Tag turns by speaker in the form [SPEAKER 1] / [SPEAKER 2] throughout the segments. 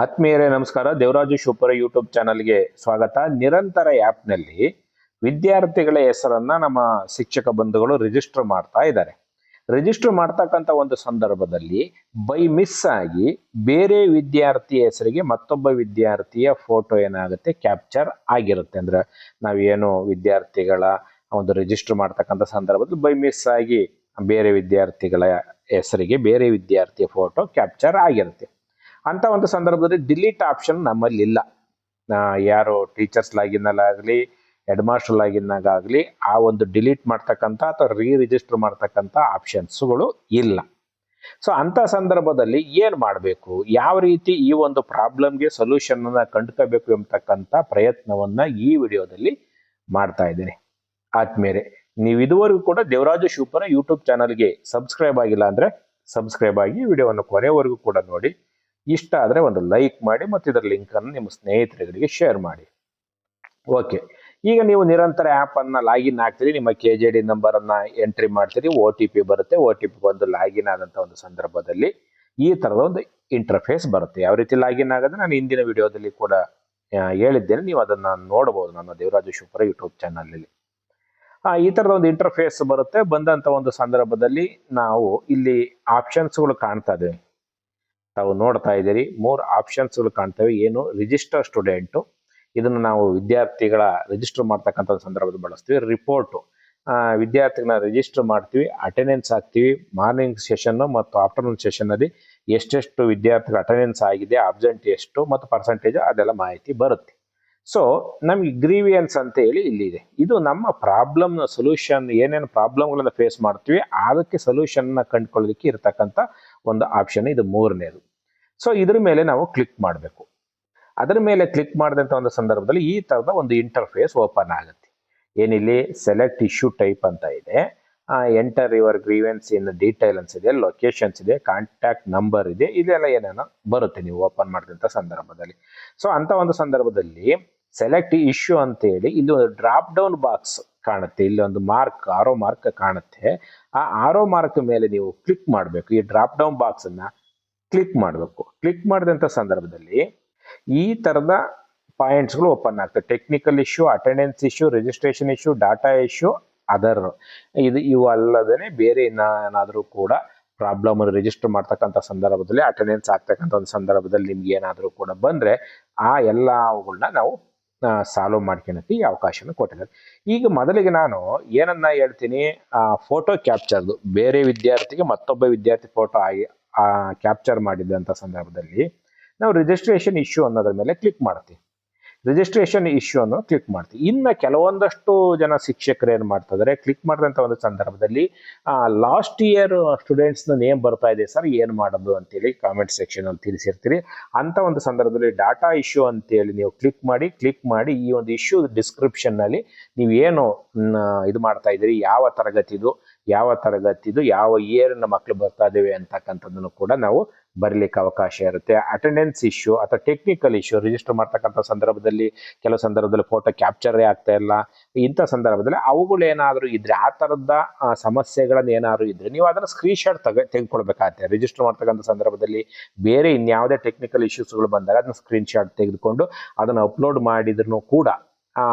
[SPEAKER 1] ಆತ್ಮೀಯರೇ ನಮಸ್ಕಾರ. ದೇವರಾಜು ಶಿವಪುರ ಯೂಟ್ಯೂಬ್ ಚಾನಲ್ಗೆ ಸ್ವಾಗತ. ನಿರಂತರ ಆ್ಯಪ್ನಲ್ಲಿ ವಿದ್ಯಾರ್ಥಿಗಳ ಹೆಸರನ್ನ ನಮ್ಮ ಶಿಕ್ಷಕ ಬಂಧುಗಳು ರಿಜಿಸ್ಟರ್ ಮಾಡ್ತಾ ಇದ್ದಾರೆ. ರಿಜಿಸ್ಟರ್ ಮಾಡ್ತಕ್ಕಂಥ ಒಂದು ಸಂದರ್ಭದಲ್ಲಿ ಬೈ ಮಿಸ್ ಆಗಿ ಬೇರೆ ವಿದ್ಯಾರ್ಥಿಯ ಹೆಸರಿಗೆ ಮತ್ತೊಬ್ಬ ವಿದ್ಯಾರ್ಥಿಯ ಫೋಟೋ ಏನಾಗುತ್ತೆ, ಕ್ಯಾಪ್ಚರ್ ಆಗಿರುತ್ತೆ. ಅಂದ್ರೆ ನಾವೇನು ವಿದ್ಯಾರ್ಥಿಗಳ ಒಂದು ರಿಜಿಸ್ಟರ್ ಮಾಡ್ತಕ್ಕಂಥ ಸಂದರ್ಭದಲ್ಲಿ ಬೈ ಮಿಸ್ ಆಗಿ ಬೇರೆ ವಿದ್ಯಾರ್ಥಿಗಳ ಹೆಸರಿಗೆ ಬೇರೆ ವಿದ್ಯಾರ್ಥಿಯ ಫೋಟೋ ಕ್ಯಾಪ್ಚರ್ ಆಗಿರುತ್ತೆ. ಅಂತ ಒಂದು ಸಂದರ್ಭದಲ್ಲಿ ಡಿಲೀಟ್ ಆಪ್ಷನ್ ನಮ್ಮಲ್ಲಿ ಇಲ್ಲ. ಯಾರು ಟೀಚರ್ಸ್ ಲಾಗಿನ್ನಲ್ಲಾಗಲಿ ಹೆಡ್ ಮಾಸ್ಟರ್ ಲಾಗಿನ್ನಾಗಲಿ ಆ ಒಂದು ಡಿಲೀಟ್ ಮಾಡ್ತಕ್ಕಂಥ ಅಥವಾ ರಿಜಿಸ್ಟರ್ ಮಾಡ್ತಕ್ಕಂಥ ಆಪ್ಷನ್ಸ್ಗಳು ಇಲ್ಲ. ಸೊ ಅಂಥ ಸಂದರ್ಭದಲ್ಲಿ ಏನು ಮಾಡಬೇಕು, ಯಾವ ರೀತಿ ಈ ಒಂದು ಪ್ರಾಬ್ಲಮ್ಗೆ ಸೊಲ್ಯೂಷನ್ನ ಕಂಡುಕೋಬೇಕು ಎಂಬತಕ್ಕಂಥ ಪ್ರಯತ್ನವನ್ನ ಈ ವಿಡಿಯೋದಲ್ಲಿ ಮಾಡ್ತಾ ಇದ್ದೀನಿ. ಆದ್ಮೇಲೆ ನೀವು ಇದುವರೆಗೂ ಕೂಡ ದೇವರಾಜು ಶಿವಪುರ ಯೂಟ್ಯೂಬ್ ಚಾನಲ್ಗೆ ಸಬ್ಸ್ಕ್ರೈಬ್ ಆಗಿಲ್ಲ ಅಂದರೆ ಸಬ್ಸ್ಕ್ರೈಬ್ ಆಗಿ ವಿಡಿಯೋವನ್ನು ಕೊನೆವರೆಗೂ ಕೂಡ ನೋಡಿ. ಇಷ್ಟ ಆದರೆ ಒಂದು ಲೈಕ್ ಮಾಡಿ ಮತ್ತು ಇದರ ಲಿಂಕನ್ನು ನಿಮ್ಮ ಸ್ನೇಹಿತರಿಗೆ ಶೇರ್ ಮಾಡಿ. ಓಕೆ, ಈಗ ನೀವು ನಿರಂತರ ಆ್ಯಪನ್ನು ಲಾಗಿನ್ ಆಗ್ತೀರಿ, ನಿಮ್ಮ KJD ನಂಬರನ್ನು ಎಂಟ್ರಿ ಮಾಡ್ತೀರಿ, OTP ಬರುತ್ತೆ. OTP ಬಂದು ಲಾಗಿನ್ ಆದಂಥ ಒಂದು ಸಂದರ್ಭದಲ್ಲಿ ಈ ಥರದ ಒಂದು ಇಂಟರ್ಫೇಸ್ ಬರುತ್ತೆ. ಯಾವ ರೀತಿ ಲಾಗಿನ್ ಆಗೋದು ನಾನು ಹಿಂದಿನ ವಿಡಿಯೋದಲ್ಲಿ ಕೂಡ ಹೇಳಿದ್ದೇನೆ, ನೀವು ಅದನ್ನು ನೋಡ್ಬೋದು ನಮ್ಮ ದೇವರಾಜು ಶಿವಪುರ ಯೂಟ್ಯೂಬ್ ಚಾನಲಲ್ಲಿ. ಈ ಥರದ ಒಂದು ಇಂಟರ್ಫೇಸ್ ಬರುತ್ತೆ. ಬಂದಂಥ ಒಂದು ಸಂದರ್ಭದಲ್ಲಿ ನಾವು ಇಲ್ಲಿ ಆಪ್ಷನ್ಸ್ಗಳು ಕಾಣ್ತಾ ಇದ್ದೇವೆ. ತಾವು ನೋಡ್ತಾ ಇದ್ದೀರಿ, 3 ಆಪ್ಷನ್ಸ್ಗಳು ಕಾಣ್ತವೆ. ಏನು, ರಿಜಿಸ್ಟರ್ ಸ್ಟೂಡೆಂಟು, ಇದನ್ನು ನಾವು ವಿದ್ಯಾರ್ಥಿಗಳ ರಿಜಿಸ್ಟರ್ ಮಾಡ್ತಕ್ಕಂಥ ಸಂದರ್ಭದಲ್ಲಿ ಬಳಸ್ತೀವಿ. ರಿಪೋರ್ಟು, ವಿದ್ಯಾರ್ಥಿಗಳನ್ನ ರಿಜಿಸ್ಟರ್ ಮಾಡ್ತೀವಿ, ಅಟೆಂಡೆನ್ಸ್ ಹಾಕ್ತೀವಿ. ಮಾರ್ನಿಂಗ್ ಸೆಷನ್ನು ಮತ್ತು ಆಫ್ಟರ್ನೂನ್ ಸೆಷನ್ನಲ್ಲಿ ಎಷ್ಟೆಷ್ಟು ವಿದ್ಯಾರ್ಥಿಗಳ ಅಟೆಂಡೆನ್ಸ್ ಆಗಿದೆ, ಅಬ್ಸೆಂಟ್ ಎಷ್ಟು ಮತ್ತು ಪರ್ಸೆಂಟೇಜ್ ಅದೆಲ್ಲ ಮಾಹಿತಿ ಬರುತ್ತೆ. ಸೊ ನಮಗೆ ಗ್ರೀವಿಯನ್ಸ್ ಅಂತ ಹೇಳಿ ಇಲ್ಲಿದೆ. ಇದು ನಮ್ಮ ಪ್ರಾಬ್ಲಮ್ನ ಸೊಲ್ಯೂಷನ್, ಏನೇನು ಪ್ರಾಬ್ಲಮ್ಗಳನ್ನ ಫೇಸ್ ಮಾಡ್ತೀವಿ ಅದಕ್ಕೆ ಸೊಲ್ಯೂಷನ್ನ ಕಂಡುಕೊಳ್ಳೋದಕ್ಕೆ ಇರತಕ್ಕಂಥ ಒಂದು ಆಪ್ಷನ್ ಇದು 3ನೇದು. ಸೊ ಇದ್ರ ಮೇಲೆ ನಾವು ಕ್ಲಿಕ್ ಮಾಡಬೇಕು. ಅದರ ಮೇಲೆ ಕ್ಲಿಕ್ ಮಾಡಿದಂಥ ಒಂದು ಸಂದರ್ಭದಲ್ಲಿ ಈ ಥರದ ಒಂದು ಇಂಟರ್ಫೇಸ್ ಓಪನ್ ಆಗುತ್ತೆ. ಏನಿಲ್ಲಿ ಸೆಲೆಕ್ಟ್ ಇಶ್ಯೂ ಟೈಪ್ ಅಂತ ಇದೆ, enter your grievance in detail ಅನ್ಸಿದೆ, ಲೊಕೇಶನ್ಸ್ ಇದೆ, ಕಾಂಟ್ಯಾಕ್ಟ್ ನಂಬರ್ ಇದೆ, ಇದೆಲ್ಲ ಏನೇನೋ ಬರುತ್ತೆ ನೀವು ಓಪನ್ ಮಾಡಿದಂಥ ಸಂದರ್ಭದಲ್ಲಿ. ಸೊ ಅಂಥ ಒಂದು ಸಂದರ್ಭದಲ್ಲಿ ಸೆಲೆಕ್ಟ್ ಇಶ್ಯೂ ಅಂತೇಳಿ ಇಲ್ಲಿ ಒಂದು ಡ್ರಾಪ್ ಡೌನ್ ಬಾಕ್ಸ್ ಕಾಣುತ್ತೆ. ಇಲ್ಲಿ ಒಂದು ಆರೋ ಮಾರ್ಕ್ ಕಾಣುತ್ತೆ. ಆ ಆರೋ ಮಾರ್ಕ್ ಮೇಲೆ ನೀವು ಕ್ಲಿಕ್ ಮಾಡಬೇಕು. ಈ ಡ್ರಾಪ್ ಡೌನ್ ಬಾಕ್ಸ್ ಅನ್ನ ಕ್ಲಿಕ್ ಮಾಡಬೇಕು. ಕ್ಲಿಕ್ ಮಾಡಿದಂಥ ಸಂದರ್ಭದಲ್ಲಿ ಈ ಥರದ ಪಾಯಿಂಟ್ಸ್ಗಳು ಓಪನ್ ಆಗ್ತವೆ. Technical issue, attendance issue, registration issue, data issue, other. ಇವು ಅಲ್ಲದೇ ಬೇರೆ ಏನಾದರೂ ಕೂಡ ಪ್ರಾಬ್ಲಮ್ ರಿಜಿಸ್ಟರ್ ಮಾಡ್ತಕ್ಕಂಥ ಸಂದರ್ಭದಲ್ಲಿ, ಅಟೆಂಡೆನ್ಸ್ ಆಗ್ತಕ್ಕಂಥ ಒಂದು ಸಂದರ್ಭದಲ್ಲಿ ನಿಮ್ಗೆ ಏನಾದರೂ ಕೂಡ ಬಂದರೆ ಆ ಎಲ್ಲವುಗಳನ್ನ ನಾವು ಸಾಲ್ವ್ ಮಾಡ್ಕೊಳಕ್ಕೆ ಈ ಅವಕಾಶನ ಕೊಟ್ಟಿದ್ದಾರೆ. ಈಗ ಮೊದಲಿಗೆ ನಾನು ಏನನ್ನ ಹೇಳ್ತೀನಿ, ಫೋಟೋ ಕ್ಯಾಪ್ಚರ್ದು ಬೇರೆ ವಿದ್ಯಾರ್ಥಿಗೆ ಮತ್ತೊಬ್ಬ ವಿದ್ಯಾರ್ಥಿ ಫೋಟೋ ಕ್ಯಾಪ್ಚರ್ ಮಾಡಿದಂಥ ಸಂದರ್ಭದಲ್ಲಿ ನಾವು ರಿಜಿಸ್ಟ್ರೇಷನ್ ಇಶ್ಯೂ ಅನ್ನೋದ್ರ ಮೇಲೆ ಕ್ಲಿಕ್ ಮಾಡ್ತೀವಿ. ರಿಜಿಸ್ಟ್ರೇಷನ್ ಇಶ್ಯೂ ಅನ್ನೋ ಕ್ಲಿಕ್ ಮಾಡ್ತೀವಿ. ಇನ್ನು ಕೆಲವೊಂದಷ್ಟು ಜನ ಶಿಕ್ಷಕರು ಏನು ಮಾಡ್ತಿದ್ದಾರೆ, ಕ್ಲಿಕ್ ಮಾಡಿದಂಥ ಒಂದು ಸಂದರ್ಭದಲ್ಲಿ ಲಾಸ್ಟ್ ಇಯರ್ ಸ್ಟೂಡೆಂಟ್ಸ್ನ ನೇಮ್ ಬರ್ತಾ ಇದೆ ಸರ್, ಏನು ಮಾಡೋದು ಅಂತೇಳಿ ಕಾಮೆಂಟ್ ಸೆಕ್ಷನಲ್ಲಿ ತಿಳಿಸಿರ್ತೀರಿ. ಅಂಥ ಒಂದು ಸಂದರ್ಭದಲ್ಲಿ ಡಾಟಾ ಇಶ್ಯೂ ಅಂತೇಳಿ ನೀವು ಕ್ಲಿಕ್ ಮಾಡಿ ಈ ಒಂದು ಇಶ್ಯೂ ಡಿಸ್ಕ್ರಿಪ್ಷನ್ನಲ್ಲಿ ನೀವು ಏನು ಇದು ಮಾಡ್ತಾ ಇದ್ದೀರಿ, ಯಾವ ತರಗತಿದು ಯಾವ ಇಯರ್ನ ಮಕ್ಕಳು ಬರ್ತಾ ಇದ್ದೇವೆ ಅಂತಕ್ಕಂಥದ್ದನ್ನು ಕೂಡ ನಾವು ಬರಲಿಕ್ಕೆ ಅವಕಾಶ ಇರುತ್ತೆ. ಅಟೆಂಡೆನ್ಸ್ ಇಶ್ಯೂ ಅಥವಾ ಟೆಕ್ನಿಕಲ್ ಇಶ್ಯೂ, ರಿಜಿಸ್ಟರ್ ಮಾಡ್ತಕ್ಕಂಥ ಸಂದರ್ಭದಲ್ಲಿ ಕೆಲವು ಸಂದರ್ಭದಲ್ಲಿ ಫೋಟೋ ಕ್ಯಾಪ್ಚರೇ ಆಗ್ತಾ ಇಲ್ಲ. ಇಂಥ ಸಂದರ್ಭದಲ್ಲಿ ಅವುಗಳು ಏನಾದರೂ ಇದ್ರೆ, ಆ ಥರದ ಸಮಸ್ಯೆಗಳನ್ನ ಏನಾದರೂ ಇದ್ರೆ ನೀವು ಅದನ್ನು ಸ್ಕ್ರೀನ್ಶಾಟ್ ತೆಗೆದುಕೊಳ್ಬೇಕಾಗತ್ತೆ. ರಿಜಿಸ್ಟರ್ ಮಾಡ್ತಕ್ಕಂಥ ಸಂದರ್ಭದಲ್ಲಿ ಬೇರೆ ಇನ್ಯಾವುದೇ ಟೆಕ್ನಿಕಲ್ ಇಶ್ಯೂಸ್ಗಳು ಬಂದಾಗ ಅದನ್ನ ಸ್ಕ್ರೀನ್ಶಾಟ್ ತೆಗೆದುಕೊಂಡು ಅದನ್ನು ಅಪ್ಲೋಡ್ ಮಾಡಿದ್ರು ಕೂಡ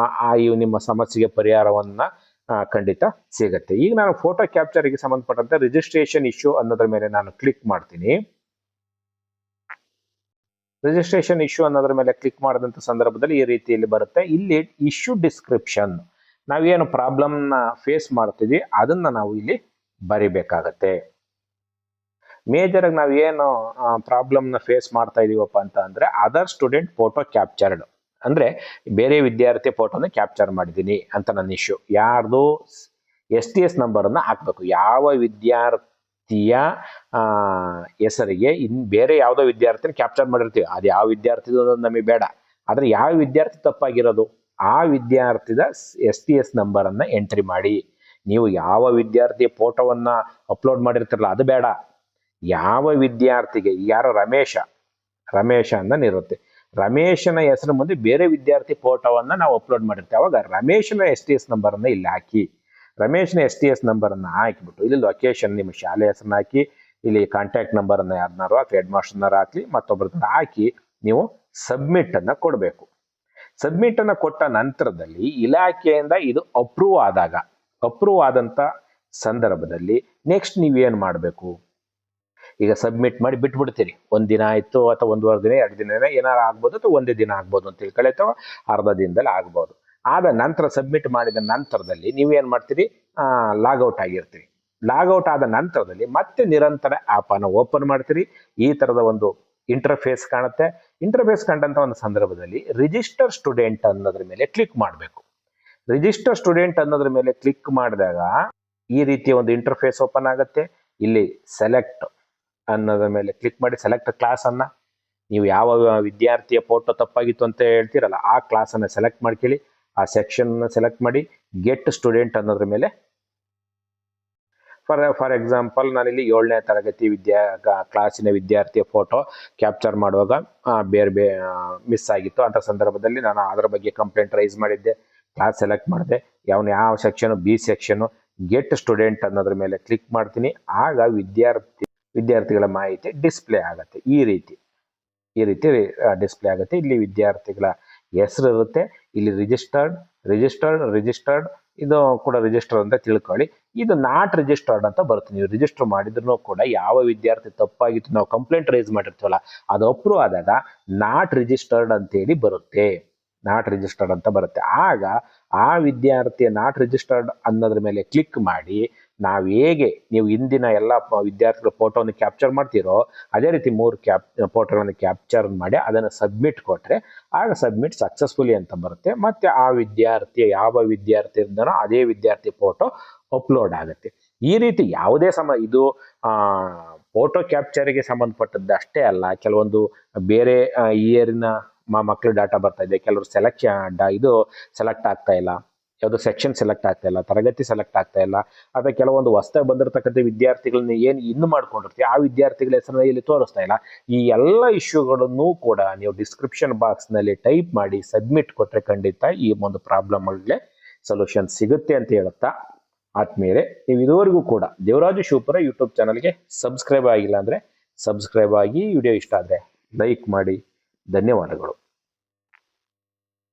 [SPEAKER 1] ನಿಮ್ಮ ಸಮಸ್ಯೆಗೆ ಪರಿಹಾರವನ್ನ ಖಂಡಿತ ಸಿಗುತ್ತೆ. ಈಗ ನಾನು ಫೋಟೋ ಕ್ಯಾಪ್ಚರ್ಗೆ ಸಂಬಂಧಪಟ್ಟಂತೆ ರಿಜಿಸ್ಟ್ರೇಷನ್ ಇಶ್ಯೂ ಅನ್ನೋದ್ರ ಮೇಲೆ ನಾನು ಕ್ಲಿಕ್ ಮಾಡ್ತೀನಿ. ರಿಜಿಸ್ಟ್ರೇಷನ್ ಇಶ್ಯೂ ಅನ್ನೋದ್ರ ಮೇಲೆ ಕ್ಲಿಕ್ ಮಾಡಿದಂಥ ಸಂದರ್ಭದಲ್ಲಿ ಈ ರೀತಿಯಲ್ಲಿ ಬರುತ್ತೆ. ಇಲ್ಲಿ ಇಶ್ಯೂ ಡಿಸ್ಕ್ರಿಪ್ಷನ್, ನಾವೇನು ಪ್ರಾಬ್ಲಮ್ನ ಫೇಸ್ ಮಾಡ್ತೀವಿ ಅದನ್ನ ನಾವು ಇಲ್ಲಿ ಬರಿಬೇಕಾಗತ್ತೆ. ಮೇಜರ್ ಆಗಿ ನಾವೇನು ಪ್ರಾಬ್ಲಮ್ನ ಫೇಸ್ ಮಾಡ್ತಾ ಇದೀವಪ್ಪ ಅಂತ ಅಂದ್ರೆ, ಅದರ್ ಸ್ಟೂಡೆಂಟ್ ಫೋಟೋ ಕ್ಯಾಪ್ಚರ್ಡ್ ಅಂದ್ರೆ ಬೇರೆ ವಿದ್ಯಾರ್ಥಿ ಫೋಟೋನ ಕ್ಯಾಪ್ಚರ್ ಮಾಡಿದ್ದೀನಿ ಅಂತ ನನ್ನ ಇಶ್ಯೂ. ಯಾರ್ದು STS ನಂಬರನ್ನು ಹಾಕ್ಬೇಕು. ಯಾವ ವಿದ್ಯಾರ್ಥಿಯ ಹೆಸರಿಗೆ ಬೇರೆ ಯಾವುದೋ ವಿದ್ಯಾರ್ಥಿನ ಕ್ಯಾಪ್ಚರ್ ಮಾಡಿರ್ತೀವಿ, ಅದು ಯಾವ ವಿದ್ಯಾರ್ಥಿ ನಮಗೆ ಬೇಡ. ಆದ್ರೆ ಯಾವ ವಿದ್ಯಾರ್ಥಿ ತಪ್ಪಾಗಿರೋದು ಆ ವಿದ್ಯಾರ್ಥಿದ STS ನಂಬರನ್ನು ಎಂಟ್ರಿ ಮಾಡಿ. ನೀವು ಯಾವ ವಿದ್ಯಾರ್ಥಿಯ ಫೋಟೋವನ್ನ ಅಪ್ಲೋಡ್ ಮಾಡಿರ್ತಿರಲ್ಲ ಅದು ಬೇಡ. ಯಾವ ವಿದ್ಯಾರ್ಥಿಗೆ, ಯಾರೋ ರಮೇಶ ಅಂತ ಇರುತ್ತೆ, ರಮೇಶನ ಹೆಸರು ಮುಂದೆ ಬೇರೆ ವಿದ್ಯಾರ್ಥಿ ಫೋಟೋವನ್ನ ನಾವು ಅಪ್ಲೋಡ್ ಮಾಡಿರ್ತೀವಿ. ಅವಾಗ ರಮೇಶನ STS ನಂಬರನ್ನ ಇಲ್ಲಿ ಹಾಕಿ. ರಮೇಶನ STS ನಂಬರನ್ನು ಹಾಕಿಬಿಟ್ಟು ಇಲ್ಲಿ ಲೊಕೇಶನ್, ನಿಮ್ಮ ಶಾಲೆ ಹೆಸರನ್ನ ಹಾಕಿ, ಇಲ್ಲಿ ಕಾಂಟ್ಯಾಕ್ಟ್ ನಂಬರನ್ನು ಯಾರನ್ನಾರು ಹಾಕಿ, ಹೆಡ್ ಮಾಸ್ಟರ್ನಾರು ಹಾಕಿ, ಮತ್ತೊಬ್ಬರನ್ನ ಹಾಕಿ ನೀವು ಸಬ್ಮಿಟ್ ಅನ್ನ ಕೊಡಬೇಕು. ಸಬ್ಮಿಟ್ ಅನ್ನ ಕೊಟ್ಟ ನಂತರದಲ್ಲಿ ಇಲಾಖೆಯಿಂದ ಇದು ಅಪ್ರೂವ್ ಆದಂತ ಸಂದರ್ಭದಲ್ಲಿ ನೆಕ್ಸ್ಟ್ ನೀವೇನ್ ಮಾಡಬೇಕು, ಈಗ ಸಬ್ಮಿಟ್ ಮಾಡಿ ಬಿಟ್ಬಿಡ್ತೀರಿ. ಒಂದಿನ ಆಯ್ತು ಅಥವಾ ಒಂದೂವರೆ ದಿನ 2 ದಿನ ಏನಾರು ಆಗ್ಬೋದು ಅಥವಾ ಒಂದೇ ದಿನ ಆಗ್ಬೋದು ಅಂತ ತಿಳ್ಕೊಳ್ಳಿ, ಅಥವಾ ಅರ್ಧ ದಿನದಲ್ಲಿ ಆಗ್ಬೋದು. ಆದ ನಂತರ ಸಬ್ಮಿಟ್ ಮಾಡಿದ ನಂತರದಲ್ಲಿ ನೀವೇನ್ ಮಾಡ್ತೀರಿ, ಲಾಗೌಟ್ ಆಗಿರ್ತೀರಿ. ಲಾಗೌಟ್ ಆದ ನಂತರದಲ್ಲಿ ಮತ್ತೆ ನಿರಂತರ ಆ್ಯಪ್ ಅನ್ನು ಓಪನ್ ಮಾಡ್ತೀರಿ. ಈ ತರದ ಒಂದು ಇಂಟರ್ಫೇಸ್ ಕಾಣುತ್ತೆ. ಇಂಟರ್ಫೇಸ್ ಕಂಡಂತ ಒಂದು ಸಂದರ್ಭದಲ್ಲಿ ರಿಜಿಸ್ಟರ್ ಸ್ಟೂಡೆಂಟ್ ಅನ್ನೋದ್ರ ಮೇಲೆ ಕ್ಲಿಕ್ ಮಾಡಬೇಕು. ರಿಜಿಸ್ಟರ್ ಸ್ಟೂಡೆಂಟ್ ಅನ್ನೋದ್ರ ಮೇಲೆ ಕ್ಲಿಕ್ ಮಾಡಿದಾಗ ಈ ರೀತಿಯ ಒಂದು ಇಂಟರ್ಫೇಸ್ ಓಪನ್ ಆಗುತ್ತೆ. ಇಲ್ಲಿ ಸೆಲೆಕ್ಟ್ ಅನ್ನೋದ್ರ ಮೇಲೆ ಕ್ಲಿಕ್ ಮಾಡಿ ಸೆಲೆಕ್ಟ್ ಕ್ಲಾಸ್ ಅನ್ನ, ನೀವು ಯಾವ ವಿದ್ಯಾರ್ಥಿಯ ಫೋಟೋ ತಪ್ಪಾಗಿತ್ತು ಅಂತ ಹೇಳ್ತೀರಲ್ಲ ಆ ಕ್ಲಾಸ್ ಅನ್ನ ಸೆಲೆಕ್ಟ್ ಮಾಡ್ಕೊಳ್ಳಿ. ಆ ಸೆಕ್ಷನ್ ಸೆಲೆಕ್ಟ್ ಮಾಡಿ ಗೆಟ್ ಸ್ಟೂಡೆಂಟ್ ಅನ್ನೋದ್ರ ಮೇಲೆ, ಫಾರ್ ಎಕ್ಸಾಂಪಲ್ ನಾನಿಲ್ಲಿ 7ನೇ ತರಗತಿ ಕ್ಲಾಸಿನ ವಿದ್ಯಾರ್ಥಿಯ ಫೋಟೋ ಕ್ಯಾಪ್ಚರ್ ಮಾಡುವಾಗ ಬೇರೆ ಮಿಸ್ ಆಗಿತ್ತು ಅಂತ ಸಂದರ್ಭದಲ್ಲಿ ನಾನು ಅದರ ಬಗ್ಗೆ ಕಂಪ್ಲೇಂಟ್ ರೈಸ್ ಮಾಡಿದ್ದೆ. ಕ್ಲಾಸ್ ಸೆಲೆಕ್ಟ್ ಮಾಡಿದೆ, ಯಾವ section, B section, get student ಅನ್ನೋದ್ರ ಮೇಲೆ ಕ್ಲಿಕ್ ಮಾಡ್ತೀನಿ. ಆಗ ವಿದ್ಯಾರ್ಥಿಗಳ ಮಾಹಿತಿ ಡಿಸ್ಪ್ಲೇ ಆಗುತ್ತೆ. ಈ ರೀತಿ ಡಿಸ್ಪ್ಲೇ ಆಗುತ್ತೆ. ಇಲ್ಲಿ ವಿದ್ಯಾರ್ಥಿಗಳ ಹೆಸರು ಇರುತ್ತೆ. ಇಲ್ಲಿ ರಿಜಿಸ್ಟರ್ಡ್ ಇದು ಕೂಡ ರಿಜಿಸ್ಟರ್ ಅಂತ ತಿಳ್ಕೊಳ್ಳಿ. ಇದು ನಾಟ್ ರಿಜಿಸ್ಟರ್ಡ್ ಅಂತ ಬರುತ್ತೆ. ನೀವು ರಿಜಿಸ್ಟರ್ ಮಾಡಿದ್ರು ಕೂಡ ಯಾವ ವಿದ್ಯಾರ್ಥಿ ತಪ್ಪಾಗಿತ್ತು ನಾವು ಕಂಪ್ಲೇಂಟ್ ರೈಸ್ ಮಾಡಿರ್ತೀವಲ್ಲ ಅದು ಅಪ್ರೂವ್ ಆದಾಗ ನಾಟ್ ರಿಜಿಸ್ಟರ್ಡ್ ಅಂತೇಳಿ ಬರುತ್ತೆ. ಆಗ ಆ ವಿದ್ಯಾರ್ಥಿಯ ನಾಟ್ ರಿಜಿಸ್ಟರ್ಡ್ ಅನ್ನೋದ್ರ ಮೇಲೆ ಕ್ಲಿಕ್ ಮಾಡಿ ನಾವು ಹೇಗೆ ನೀವು ಇಂದಿನ ಎಲ್ಲ ವಿದ್ಯಾರ್ಥಿಗಳ ಫೋಟೋವನ್ನು ಕ್ಯಾಪ್ಚರ್ ಮಾಡ್ತೀರೋ ಅದೇ ರೀತಿ 3 ಫೋಟೋಗಳನ್ನು ಕ್ಯಾಪ್ಚರ್ ಮಾಡಿ ಅದನ್ನು ಸಬ್ಮಿಟ್ ಕೊಟ್ಟರೆ ಆಗ ಸಬ್ಮಿಟ್ ಸಕ್ಸಸ್ಫುಲಿ ಅಂತ ಬರುತ್ತೆ. ಮತ್ತೆ ಆ ವಿದ್ಯಾರ್ಥಿಯ ಯಾವ ವಿದ್ಯಾರ್ಥಿ ಇದ್ದಾನೋ ಅದೇ ವಿದ್ಯಾರ್ಥಿ ಫೋಟೋ ಅಪ್ಲೋಡ್ ಆಗುತ್ತೆ. ಈ ರೀತಿ ಯಾವುದೇ ಇದು ಫೋಟೋ ಕ್ಯಾಪ್ಚರ್ಗೆ ಸಂಬಂಧಪಟ್ಟದ್ದು ಅಷ್ಟೇ ಅಲ್ಲ, ಕೆಲವೊಂದು ಬೇರೆ ಇಯರಿನ ಮಕ್ಕಳು ಡಾಟಾ ಬರ್ತಾ ಇದೆ, ಕೆಲವರು ಸೆಲೆಕ್ಟ್ ಆಗ್ತಾ ಇಲ್ಲ, ಯಾವುದೋ ಸೆಕ್ಷನ್ ಸೆಲೆಕ್ಟ್ ಆಗ್ತಾ ಇಲ್ಲ, ತರಗತಿ ಸೆಲೆಕ್ಟ್ ಆಗ್ತಾ ಇಲ್ಲ, ಅಥವಾ ಕೆಲವೊಂದು ಹೊಸದಾಗಿ ಬಂದಿರತಕ್ಕಂಥ ವಿದ್ಯಾರ್ಥಿಗಳನ್ನ ಏನು ಇನ್ನು ಮಾಡ್ಕೊಂಡಿರ್ತೀವಿ ಆ ವಿದ್ಯಾರ್ಥಿಗಳ ಹೆಸರನ್ನ ಇಲ್ಲಿ ತೋರಿಸ್ತಾ ಇಲ್ಲ. ಈ ಎಲ್ಲ ಇಶ್ಯೂಗಳನ್ನು ಕೂಡ ನೀವು ಡಿಸ್ಕ್ರಿಪ್ಷನ್ ಬಾಕ್ಸ್ನಲ್ಲಿ ಟೈಪ್ ಮಾಡಿ ಸಬ್ಮಿಟ್ ಕೊಟ್ಟರೆ ಖಂಡಿತ ಈ ಒಂದು ಪ್ರಾಬ್ಲಮ್ಗಳಿಗೆ ಸೊಲ್ಯೂಷನ್ ಸಿಗುತ್ತೆ ಅಂತ ಹೇಳುತ್ತಾ, ಆದ್ಮೇಲೆ ನೀವು ಇದುವರೆಗೂ ಕೂಡ ದೇವರಾಜು ಶಿವಪುರ ಯೂಟ್ಯೂಬ್ ಚಾನಲ್ಗೆ ಸಬ್ಸ್ಕ್ರೈಬ್ ಆಗಿಲ್ಲ ಅಂದರೆ ಸಬ್ಸ್ಕ್ರೈಬ್ ಆಗಿ, ವಿಡಿಯೋ ಇಷ್ಟ ಆದರೆ ಲೈಕ್ ಮಾಡಿ. ಧನ್ಯವಾದಗಳು.